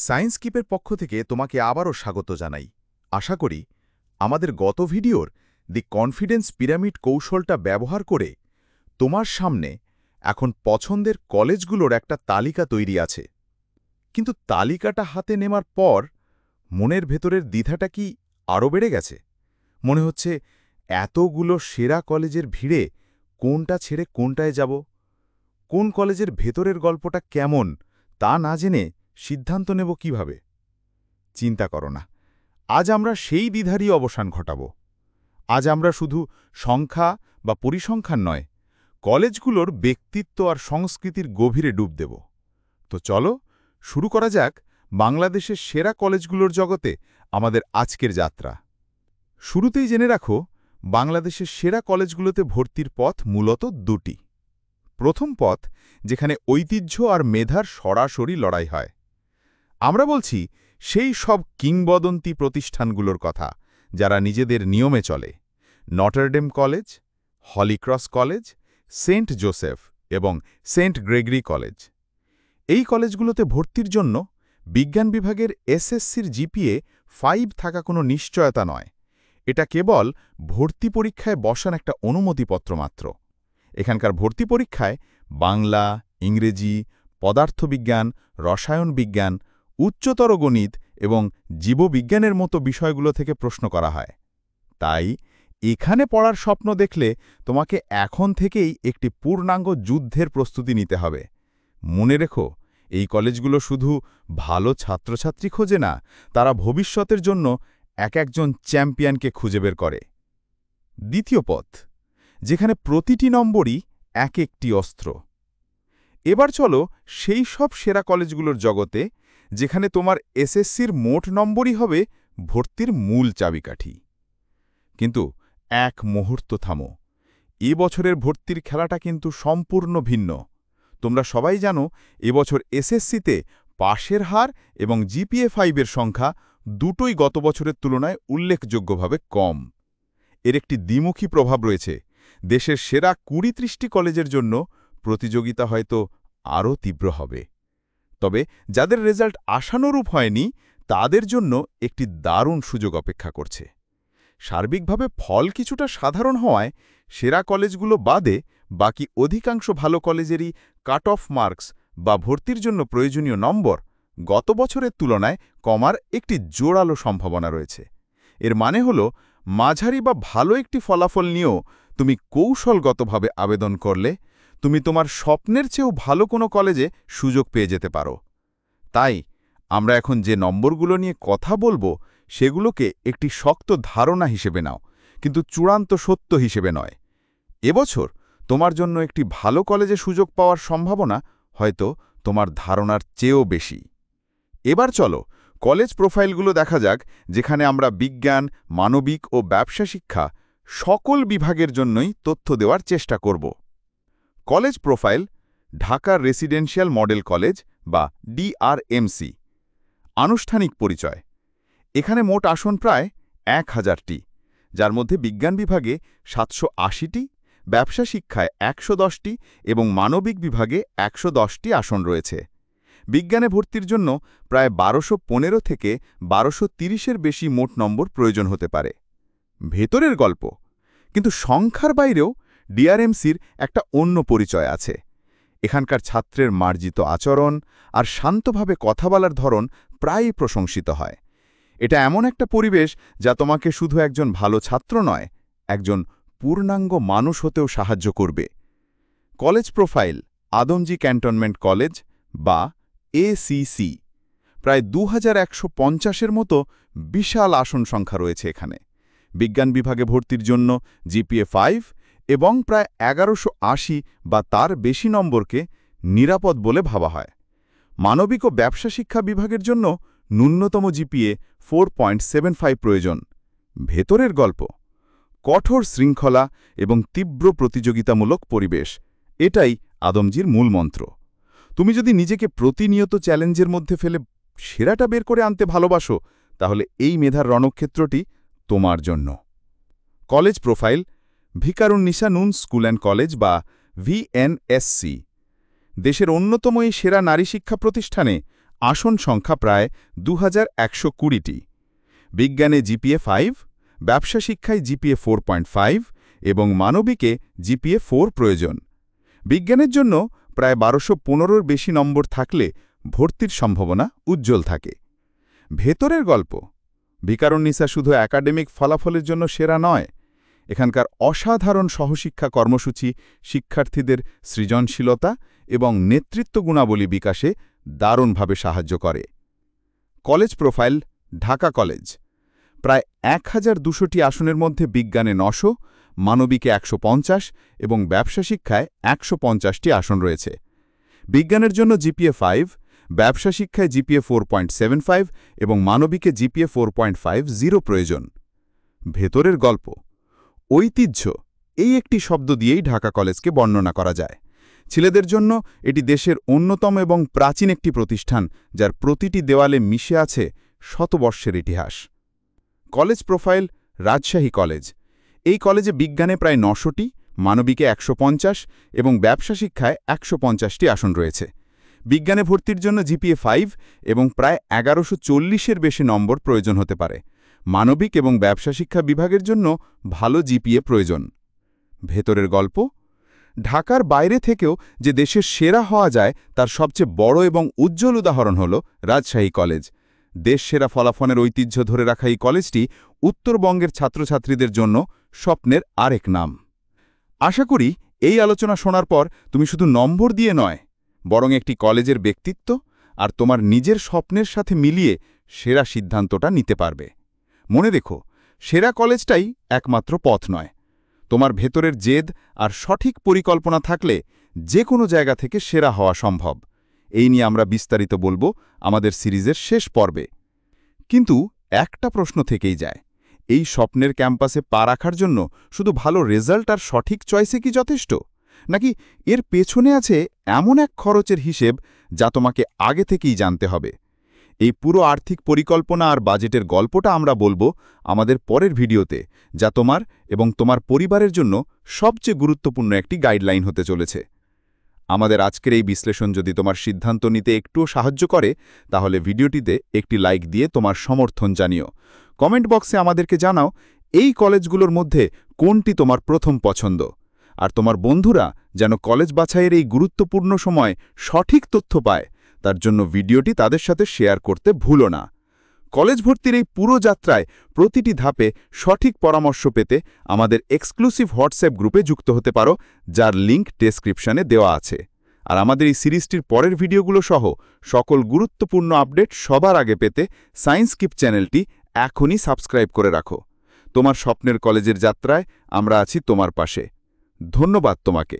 Science কিপের পক্ষ থেকে তোমাকে আবারও স্বাগত জানাই। আশা করি আমাদের গত ভিডিওর দি কনফিডেন্স পিরামিড কৌশলটা ব্যবহার করে তোমার সামনে এখন পছন্দের কলেজগুলোর একটা তালিকা তৈরি আছে। কিন্তু তালিকাটা হাতে নেওয়ার পর মনের ভেতরের দ্বিধাটা কি আরও বেড়ে গেছে? মনে হচ্ছে এতগুলো সেরা কলেজের ভিড়ে কোনটা ছেড়ে কোনটায় যাব, কোন কলেজের ভেতরের গল্পটা কেমন তা না জেনে সিদ্ধান্ত নেব কিভাবে? চিন্তা করো না, আজ আমরা সেই দ্বিধারই অবসান ঘটাব। আজ আমরা শুধু সংখ্যা বা পরিসংখ্যান নয়, কলেজগুলোর ব্যক্তিত্ব আর সংস্কৃতির গভীরে ডুব দেব। তো চলো শুরু করা যাক বাংলাদেশের সেরা কলেজগুলোর জগতে আমাদের আজকের যাত্রা। শুরুতেই জেনে রাখো, বাংলাদেশের সেরা কলেজগুলোতে ভর্তির পথ মূলত দুটি। প্রথম পথ, যেখানে ঐতিহ্য আর মেধার সরাসরি লড়াই হয়। আমরা বলছি সেই সব কিংবদন্তি প্রতিষ্ঠানগুলোর কথা যারা নিজেদের নিয়মে চলে। Notre Dame college, Holy Cross college, Saint Joseph এবং সেন্ট গ্রেগরি কলেজ। এই কলেজগুলোতে ভর্তির জন্য বিজ্ঞান বিভাগের এসএসসির জিপিএ 5 থাকা কোনো নিশ্চয়তা নয়। এটা কেবল ভর্তি পরীক্ষায় বসান একটা অনুমতিপত্র মাত্র। এখানকার ভর্তি পরীক্ষায় বাংলা, ইংরেজি, পদার্থবিজ্ঞান, রসায়ন বিজ্ঞান, উচ্চতর গণিত এবং জীববিজ্ঞানের মতো বিষয়গুলো থেকে প্রশ্ন করা হয়। তাই এখানে পড়ার স্বপ্ন দেখলে তোমাকে এখন থেকেই একটি পূর্ণাঙ্গ যুদ্ধের প্রস্তুতি নিতে হবে। মনে রেখো, এই কলেজগুলো শুধু ভালো ছাত্রছাত্রী খোঁজে না, তারা ভবিষ্যতের জন্য একজন চ্যাম্পিয়নকে খুঁজে বের করে। দ্বিতীয় পথ, যেখানে প্রতিটি নম্বরই একটি অস্ত্র। এবার চলো সেই সব সেরা কলেজগুলোর জগতে যেখানে তোমার এসএসসির মোট নম্বরই হবে ভর্তির মূল চাবিকাঠি। কিন্তু এক মুহূর্ত থামো, এবছরের ভর্তির খেলাটা কিন্তু সম্পূর্ণ ভিন্ন। তোমরা সবাই জানো, এবছর এসএসসিতে পাশের হার এবং জিপিএ 5-এর সংখ্যা দুটোই গত বছরের তুলনায় উল্লেখযোগ্যভাবে কম। এর একটি দ্বিমুখী প্রভাব রয়েছে। দেশের সেরা 20-30টি কলেজের জন্য প্রতিযোগিতা হয়তো আরও তীব্র হবে। তবে যাদের রেজাল্ট আশানুরূপ হয়নি, তাদের জন্য একটি দারুণ সুযোগ অপেক্ষা করছে। সার্বিকভাবে ফল কিছুটা সাধারণ হওয়ায় সেরা কলেজগুলো বাদে বাকি অধিকাংশ ভালো কলেজেরই কাট অফ মার্কস বা ভর্তির জন্য প্রয়োজনীয় নম্বর গত বছরের তুলনায় কমার একটি জোরালো সম্ভাবনা রয়েছে। এর মানে হল, মাঝারি বা ভালো একটি ফলাফল নিয়েও তুমি কৌশলগতভাবে আবেদন করলে তুমি তোমার স্বপ্নের চেয়েও ভালো কোনো কলেজে সুযোগ পেয়ে যেতে পারো। তাই আমরা এখন যে নম্বরগুলো নিয়ে কথা বলবো সেগুলোকে একটি শক্ত ধারণা হিসেবে নাও, কিন্তু চূড়ান্ত সত্য হিসেবে নয়। এবছর তোমার জন্য একটি ভালো কলেজে সুযোগ পাওয়ার সম্ভাবনা হয়তো তোমার ধারণার চেয়েও বেশি। এবার চলো কলেজ প্রোফাইলগুলো দেখা যাক, যেখানে আমরা বিজ্ঞান, মানবিক ও ব্যবসা শিক্ষা সকল বিভাগের জন্যই তথ্য দেওয়ার চেষ্টা করব। College profile: Dhaka residential model college বা ডিআরএমসি। আনুষ্ঠানিক পরিচয়: এখানে মোট আসন প্রায় 1000টি, যার মধ্যে বিজ্ঞান বিভাগে 780টি, ব্যবসা শিক্ষায় 110টি এবং মানবিক বিভাগে 110টি আসন রয়েছে। বিজ্ঞানে ভর্তির জন্য প্রায় 1215 থেকে 1230-এর বেশি মোট নম্বর প্রয়োজন হতে পারে। ভেতরের গল্প: কিন্তু সংখ্যার বাইরেও ডিআরএমসির একটা অন্য পরিচয় আছে। এখানকার ছাত্রের মার্জিত আচরণ আর শান্তভাবে কথা বলার ধরন প্রায়ই প্রশংসিত হয়। এটা এমন একটা পরিবেশ যা তোমাকে শুধু একজন ভালো ছাত্র নয়, একজন পূর্ণাঙ্গ মানুষ হতেও সাহায্য করবে। College profile: Adamjee cantonment college বা এসিসি। প্রায় 2150-এর মতো বিশাল আসন সংখ্যা রয়েছে এখানে। বিজ্ঞান বিভাগে ভর্তির জন্য জিপিএ 5 এবং প্রায় 1180 বা তার বেশি নম্বরকে নিরাপদ বলে ভাবা হয়। মানবিক ও ব্যবসা শিক্ষা বিভাগের জন্য ন্যূনতম জিপিএ 4.75 প্রয়োজন। ভেতরের গল্প: কঠোর শৃঙ্খলা এবং তীব্র প্রতিযোগিতামূলক পরিবেশ, এটাই আদমজীর মূল মন্ত্র। তুমি যদি নিজেকে প্রতিনিয়ত চ্যালেঞ্জের মধ্যে ফেলে সেরাটা বের করে আনতে ভালোবাসো, তাহলে এই মেধার রণক্ষেত্রটি তোমার জন্য। কলেজ প্রোফাইল: ভিকারুন্নিসা নুন স্কুল অ্যান্ড কলেজ বা ভিএনএসসি। দেশের অন্যতম এই সেরা নারী শিক্ষা প্রতিষ্ঠানে আসন সংখ্যা প্রায় 2120টি। বিজ্ঞানে জিপিএ 5, ব্যবসা শিক্ষায় জিপিএ 4.5 এবং মানবিকে জিপিএ 4 প্রয়োজন। বিজ্ঞানের জন্য প্রায় 1215-র বেশি নম্বর থাকলে ভর্তির সম্ভাবনা উজ্জ্বল থাকে। ভেতরের গল্প। ভিকারুননিসা শুধু একাডেমিক ফলাফলের জন্য সেরা নয়, এখানকার অসাধারণ সহশিক্ষা কর্মসূচি শিক্ষার্থীদের সৃজনশীলতা এবং নেতৃত্ব গুণাবলী বিকাশে দারুণভাবে সাহায্য করে। College profile. ঢাকা কলেজ প্রায় 1200টি আসনের মধ্যে বিজ্ঞানে 900, মানবিকে 150 এবং ব্যবসা শিক্ষায় 150টি আসন রয়েছে। বিজ্ঞানের জন্য জিপিএ 5, ব্যবসা শিক্ষায় জিপিএ 4.75 এবং মানবিকে জিপিএ 4.50 প্রয়োজন। ভেতরের গল্প। ঐতিহ্য এই একটি শব্দ দিয়েই ঢাকা কলেজকে বর্ণনা করা যায়। ছেলেদের জন্য এটি দেশের অন্যতম এবং প্রাচীন একটি প্রতিষ্ঠান, যার প্রতিটি দেওয়ালে মিশে আছে শতবর্ষের ইতিহাস। College profile. রাজশাহী কলেজ এই কলেজে বিজ্ঞানে প্রায় 900টি, মানবিকে 150 এবং ব্যবসা শিক্ষায় 150টি আসন রয়েছে। বিজ্ঞানে ভর্তির জন্য জিপিএ 5 এবং প্রায় 1140-এর বেশি নম্বর প্রয়োজন হতে পারে। মানবিক এবং ব্যবসা শিক্ষা বিভাগের জন্য ভালো জিপিএ প্রয়োজন। ভেতরের গল্প। ঢাকার বাইরে থেকেও যে দেশের সেরা হওয়া যায় তার সবচেয়ে বড় এবং উজ্জ্বল উদাহরণ হল রাজশাহী কলেজ। দেশ সেরা ফলাফলের ঐতিহ্য ধরে রাখা এই কলেজটি উত্তরবঙ্গের ছাত্রছাত্রীদের জন্য স্বপ্নের আরেক নাম। আশা করি এই আলোচনা শোনার পর তুমি শুধু নম্বর দিয়ে নয়, বরং একটি কলেজের ব্যক্তিত্ব আর তোমার নিজের স্বপ্নের সাথে মিলিয়ে সেরা সিদ্ধান্তটা নিতে পারবে। মনে রেখো, সেরা কলেজটাই একমাত্র পথ নয়। তোমার ভেতরের জেদ আর সঠিক পরিকল্পনা থাকলে যে কোনো জায়গা থেকে সেরা হওয়া সম্ভব। এই নিয়ে আমরা বিস্তারিত বলবো আমাদের সিরিজের শেষ পর্বে। কিন্তু একটা প্রশ্ন থেকেই যায়, এই স্বপ্নের ক্যাম্পাসে পা রাখার জন্য শুধু ভালো রেজাল্ট আর সঠিক চয়েসে কি যথেষ্ট, নাকি এর পেছনে আছে এমন এক খরচের হিসেব যা তোমাকে আগে থেকেই জানতে হবে? এই পুরো আর্থিক পরিকল্পনা আর বাজেটের গল্পটা আমরা বলবো আমাদের পরের ভিডিওতে, যা তোমার এবং তোমার পরিবারের জন্য সবচেয়ে গুরুত্বপূর্ণ একটি গাইডলাইন হতে চলেছে। আমাদের আজকের এই বিশ্লেষণ যদি তোমার সিদ্ধান্ত নিতে একটুও সাহায্য করে, তাহলে ভিডিওটিতে একটি লাইক দিয়ে তোমার সমর্থন জানিও। কমেন্ট বক্সে আমাদেরকে জানাও এই কলেজগুলোর মধ্যে কোনটি তোমার প্রথম পছন্দ। আর তোমার বন্ধুরা যেন কলেজ বাছাইয়ের এই গুরুত্বপূর্ণ সময় সঠিক তথ্য পায়, তার জন্য ভিডিওটি তাদের সাথে শেয়ার করতে ভুলো না। কলেজ ভর্তির এই পুরো যাত্রায় প্রতিটি ধাপে সঠিক পরামর্শ পেতে আমাদের এক্সক্লুসিভ হোয়াটসঅ্যাপ গ্রুপে যুক্ত হতে পারো, যার লিঙ্ক ডেসক্রিপশনে দেওয়া আছে। আর আমাদের এই সিরিজটির পরের ভিডিওগুলো সহ সকল গুরুত্বপূর্ণ আপডেট সবার আগে পেতে সায়েন্স কিপ চ্যানেলটি এখনই সাবস্ক্রাইব করে রাখো। তোমার স্বপ্নের কলেজের যাত্রায় আমরা আছি তোমার পাশে। ধন্যবাদ তোমাকে।